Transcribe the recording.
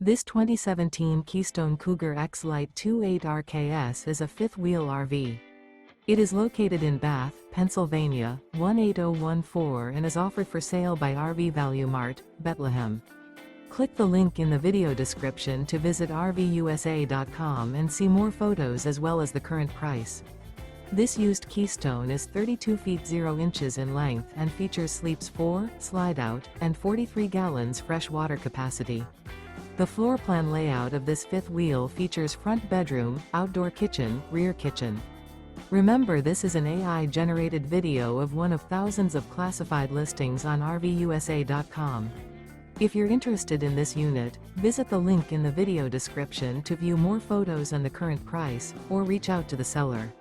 This 2017 Keystone Cougar X-Lite 2.8 RKS is a fifth-wheel RV. It is located in Bath, Pennsylvania, 18014 and is offered for sale by RV Value Mart, Behtlehem. Click the link in the video description to visit RVUSA.com and see more photos as well as the current price. This used Keystone is 32 feet 0 inches in length and features sleeps 4, Slideout, and 43 gallons fresh water capacity. The floor plan layout of this fifth wheel features front bedroom, outdoor kitchen, rear kitchen. Remember, this is an AI-generated video of one of thousands of classified listings on RVUSA.com. If you're interested in this unit, visit the link in the video description to view more photos and the current price, or reach out to the seller.